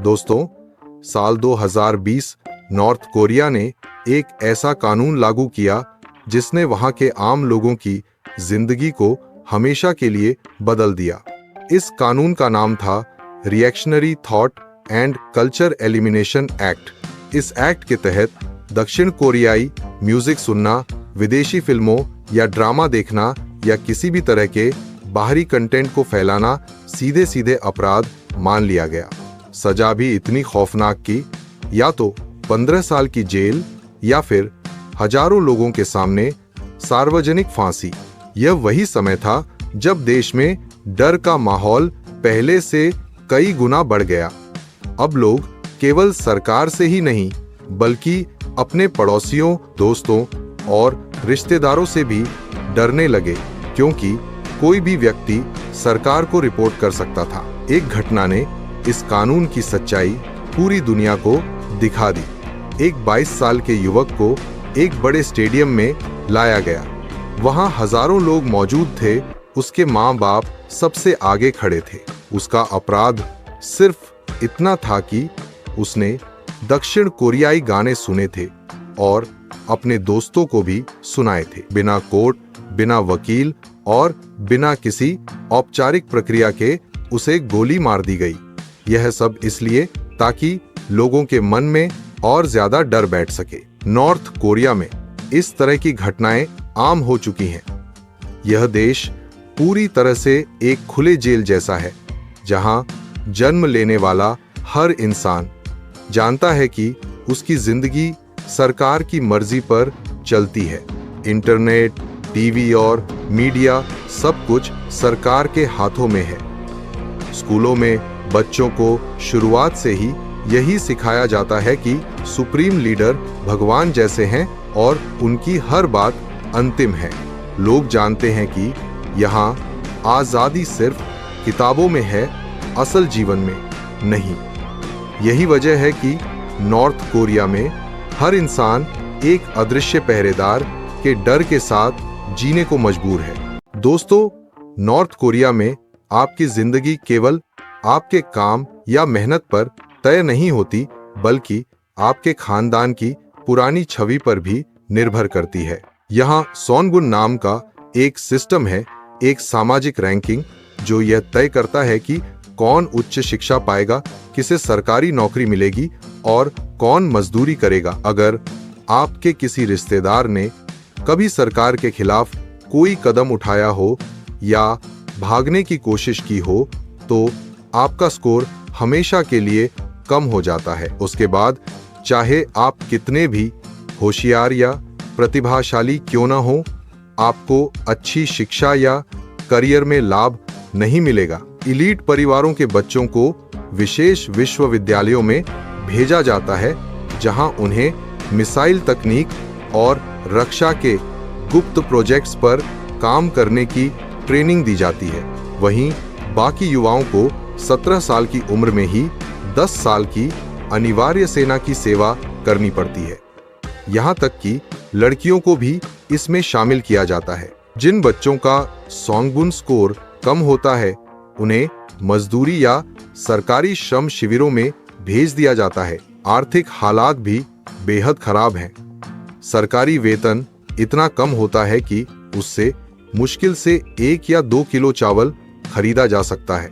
दोस्तों, साल 2020 north Korea ने एक ऐसा कानून लागू किया जिसने वहां के आम लोगों की जिंदगी को हमेशा के लिए बदल दिया। इस कानून का नाम था reactionary thought and culture elimination act. इस एक्ट के तहत दक्षिण कोरियाई म्यूजिक सुनना, विदेशी फिल्मों या ड्रामा देखना या किसी भी तरह के बाहरी कंटेंट को फैलाना सीधे सीधे अपराध मान लिया गया। सजा भी इतनी खौफनाक कि या तो 15 साल की जेल या फिर हजारों लोगों के सामने सार्वजनिक फांसी। यह वही समय था जब देश में डर का माहौल पहले से कई गुना बढ़ गया। अब लोग केवल सरकार से ही नहीं बल्कि अपने पड़ोसियों, दोस्तों और रिश्तेदारों से भी डरने लगे, क्योंकि कोई भी व्यक्ति सरकार को रिपोर्ट कर सकता था। एक घटना ने इस कानून की सच्चाई पूरी दुनिया को दिखा दी। एक 22 साल के युवक को एक बड़े स्टेडियम में लाया गया। वहां हजारों लोग मौजूद थे। उसके माँ बाप सबसे आगे खड़े थे। उसका अपराध सिर्फ इतना था कि उसने दक्षिण कोरियाई गाने सुने थे और अपने दोस्तों को भी सुनाए थे। बिना कोर्ट, बिना वकील और बिना किसी औपचारिक प्रक्रिया के उसे गोली मार दी गई। यह सब इसलिए ताकि लोगों के मन में और ज्यादा डर बैठ सके। नॉर्थ कोरिया में इस तरह की घटनाएं आम हो चुकी हैं। यह देश पूरी तरह से एक खुले जेल जैसा है, जहां जन्म लेने वाला हर इंसान जानता है कि उसकी जिंदगी सरकार की मर्जी पर चलती है। इंटरनेट, टीवी और मीडिया सब कुछ सरकार के हाथों में है। स्कूलों में बच्चों को शुरुआत से ही यही सिखाया जाता है कि सुप्रीम लीडर भगवान जैसे हैं और उनकी हर बात अंतिम है। लोग जानते हैं कि यहाँ आजादी सिर्फ किताबों में है, असल जीवन में नहीं। यही वजह है कि नॉर्थ कोरिया में हर इंसान एक अदृश्य पहरेदार के डर के साथ जीने को मजबूर है। दोस्तों, नॉर्थ कोरिया में आपकी जिंदगी केवल आपके काम या मेहनत पर तय नहीं होती, बल्कि आपके खानदान की पुरानी छवि पर भी निर्भर करती है। यहाँ सोनगुन नाम का एक सिस्टम है, एक सामाजिक रैंकिंग जो यह तय करता है कि कौन उच्च शिक्षा पाएगा, किसे सरकारी नौकरी मिलेगी और कौन मजदूरी करेगा। अगर आपके किसी रिश्तेदार ने कभी सरकार के खिलाफ कोई कदम उठाया हो या भागने की कोशिश की हो, तो आपका स्कोर हमेशा के लिए कम हो जाता है। उसके बाद चाहे आप कितने भी होशियार या प्रतिभाशाली क्यों न हो, आपको अच्छी शिक्षा या करियर में लाभ नहीं मिलेगा। इलीट परिवारों के बच्चों को विशेष विश्वविद्यालयों में भेजा जाता है, जहां उन्हें मिसाइल तकनीक और रक्षा के गुप्त प्रोजेक्ट्स पर काम करने की ट्रेनिंग दी जाती है। वहीं बाकी युवाओं को 17 साल की उम्र में ही 10 साल की अनिवार्य सेना की सेवा करनी पड़ती है। यहाँ तक कि लड़कियों को भी इसमें शामिल किया जाता है। जिन बच्चों का सोनगुन स्कोर कम होता है, उन्हें मजदूरी या सरकारी श्रम शिविरों में भेज दिया जाता है। आर्थिक हालात भी बेहद खराब हैं। सरकारी वेतन इतना कम होता है कि उससे मुश्किल से 1 या 2 किलो चावल खरीदा जा सकता है।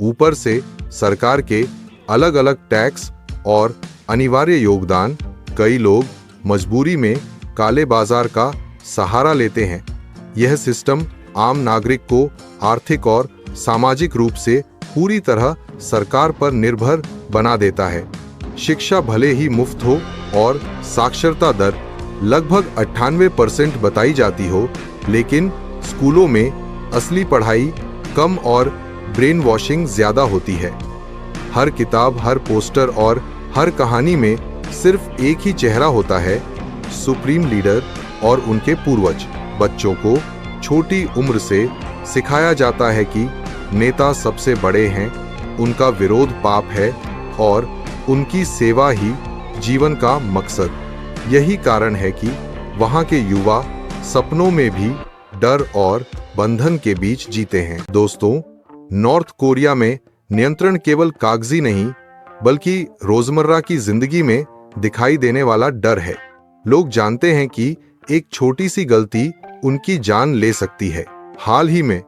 ऊपर से सरकार के अलग अलग टैक्स और अनिवार्य योगदान, कई लोग मजबूरी में काले बाजार का सहारा लेते हैं। यह सिस्टम आम नागरिक को आर्थिक और सामाजिक रूप से पूरी तरह सरकार पर निर्भर बना देता है। शिक्षा भले ही मुफ्त हो और साक्षरता दर लगभग 98% बताई जाती हो, लेकिन स्कूलों में असली पढ़ाई कम और ब्रेन वॉशिंग ज्यादा होती है। हर किताब, हर पोस्टर और हर कहानी में सिर्फ एक ही चेहरा होता है, सुप्रीम लीडर और उनके पूर्वज। बच्चों को छोटी उम्र से सिखाया जाता है कि नेता सबसे बड़े हैं, उनका विरोध पाप है और उनकी सेवा ही जीवन का मकसद। यही कारण है कि वहाँ के युवा सपनों में भी डर और बंधन के बीच जीते हैं। दोस्तों, नॉर्थ कोरिया में नियंत्रण केवल कागजी नहीं बल्कि रोजमर्रा की जिंदगी में दिखाई देने वाला डर है। लोग जानते हैं कि एक छोटी सी गलती उनकी जान ले सकती है। हाल ही में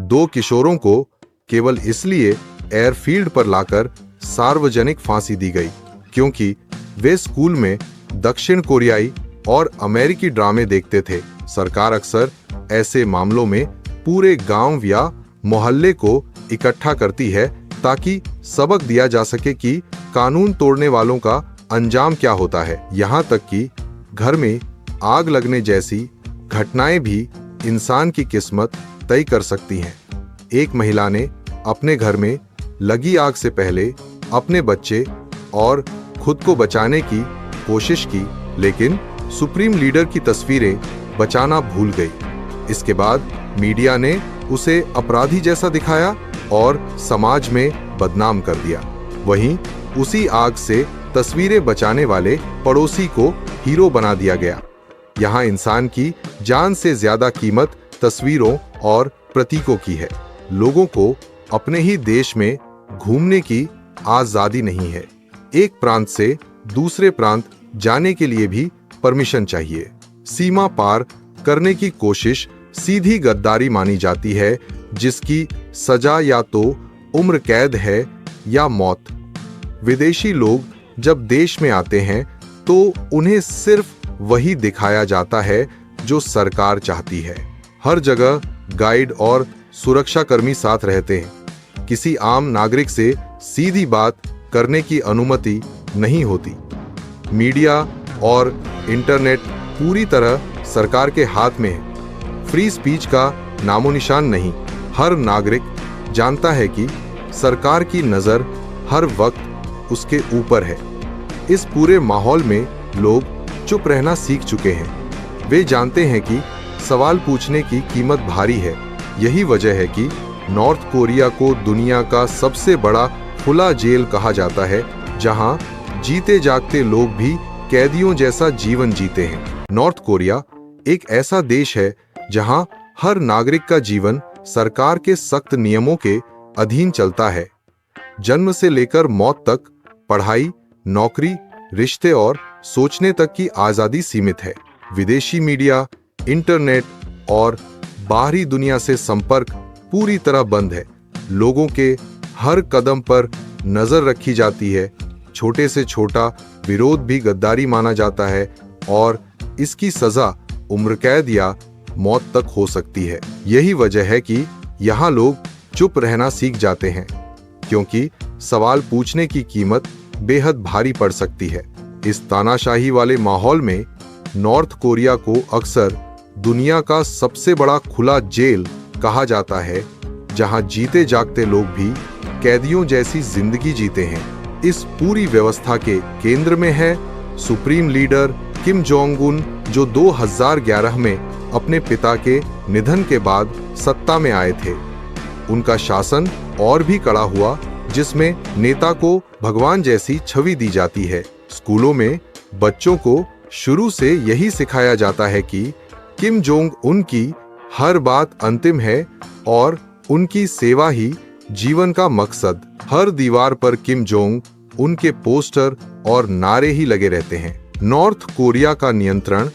2 किशोरों को केवल इसलिए एयरफील्ड पर लाकर सार्वजनिक फांसी दी गई क्योंकि वे स्कूल में दक्षिण कोरियाई और अमेरिकी ड्रामे देखते थे। सरकार अक्सर ऐसे मामलों में पूरे गांव या मोहल्ले को इकट्ठा करती है ताकि सबक दिया जा सके कि कानून तोड़ने वालों का अंजाम क्या होता है। यहाँ तक कि घर में आग लगने जैसी घटनाएं भी इंसान की किस्मत तय कर सकती हैं। एक महिला ने अपने घर में लगी आग से पहले अपने बच्चे और खुद को बचाने की कोशिश की, लेकिन सुप्रीम लीडर की तस्वीरें बचाना भूल गई। इसके बाद मीडिया ने उसे अपराधी जैसा दिखाया और समाज में बदनाम कर दिया। वहीं उसी आग से तस्वीरें बचाने वाले पड़ोसी को हीरो बना दिया गया। यहाँ इंसान की जान से ज्यादा कीमत तस्वीरों और प्रतीकों की है। लोगों को अपने ही देश में घूमने की आजादी नहीं है। एक प्रांत से दूसरे प्रांत जाने के लिए भी परमिशन चाहिए। सीमा पार करने की कोशिश सीधी गद्दारी मानी जाती है, जिसकी सजा या तो उम्र कैद है या मौत। विदेशी लोग जब देश में आते हैं तो उन्हें सिर्फ वही दिखाया जाता है जो सरकार चाहती है। हर जगह गाइड और सुरक्षाकर्मी साथ रहते हैं। किसी आम नागरिक से सीधी बात करने की अनुमति नहीं होती। मीडिया और इंटरनेट पूरी तरह सरकार के हाथ में है। फ्री स्पीच का नामोनिशान नहीं। हर नागरिक जानता है कि सरकार की नजर हर वक्त उसके ऊपर है। इस पूरे माहौल में लोग चुप रहना सीख चुके हैं। वे जानते हैं कि सवाल पूछने की कीमत भारी है। यही वजह है कि नॉर्थ कोरिया को दुनिया का सबसे बड़ा खुला जेल कहा जाता है, जहां जीते जागते लोग भी कैदियों जैसा जीवन जीते हैं। नॉर्थ कोरिया एक ऐसा देश है जहां हर नागरिक का जीवन सरकार के सख्त नियमों के अधीन चलता है। जन्म से लेकर मौत तक पढ़ाई, नौकरी, रिश्ते और सोचने तक की आजादी सीमित है। विदेशी मीडिया, इंटरनेट और बाहरी दुनिया से संपर्क पूरी तरह बंद है। लोगों के हर कदम पर नजर रखी जाती है। छोटे से छोटा विरोध भी गद्दारी माना जाता है और इसकी सजा उम्र कैद या मौत तक हो सकती है। यही वजह है कि यहाँ लोग चुप रहना सीख जाते हैं, क्योंकि सवाल पूछने की कीमत बेहद भारी पड़ सकती है। इस तानाशाही वाले माहौल में नॉर्थ कोरिया को अक्सर दुनिया का सबसे बड़ा खुला जेल कहा जाता है, जहां जीते जागते लोग भी कैदियों जैसी जिंदगी जीते हैं। इस पूरी व्यवस्था के केंद्र में है supreme leader Kim Jong Un, जो 2011 में अपने पिता के निधन के बाद सत्ता में आए थे। उनका शासन और भी कड़ा हुआ, जिसमें नेता को भगवान जैसी छवि दी जाती है। स्कूलों में बच्चों को शुरू से यही सिखाया जाता है कि किम जोंग उन की हर बात अंतिम है और उनकी सेवा ही जीवन का मकसद। हर दीवार पर किम जोंग उनके पोस्टर और नारे ही लगे रहते हैं। नॉर्थ कोरिया का नियंत्रण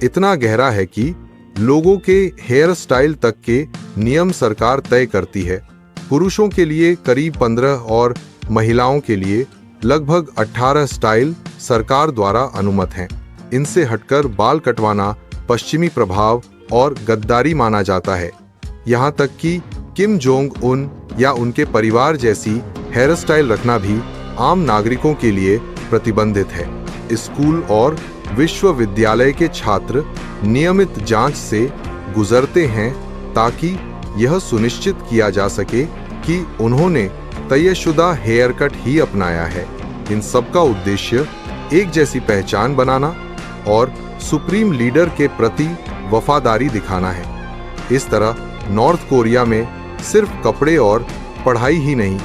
इतना गहरा है कि लोगों के हेयर स्टाइल तक के नियम सरकार तय करती है। पुरुषों के लिए करीब 15 और महिलाओं के लिए लगभग 18 स्टाइल सरकार द्वारा अनुमत हैं। इनसे हटकर बाल कटवाना पश्चिमी प्रभाव और गद्दारी माना जाता है। यहाँ तक कि किम जोंग उन या उनके परिवार जैसी हेयर स्टाइल रखना भी आम नागरिकों के लिए प्रतिबंधित है। स्कूल और विश्वविद्यालय के छात्र नियमित जांच से गुजरते हैं ताकि यह सुनिश्चित किया जा सके कि उन्होंने तयशुदा हेयर कट ही अपनाया है। इन सब का उद्देश्य एक जैसी पहचान बनाना और सुप्रीम लीडर के प्रति वफादारी दिखाना है। इस तरह नॉर्थ कोरिया में सिर्फ कपड़े और पढ़ाई ही नहीं,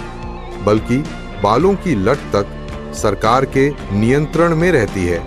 बल्कि बालों की लट तक सरकार के नियंत्रण में रहती है।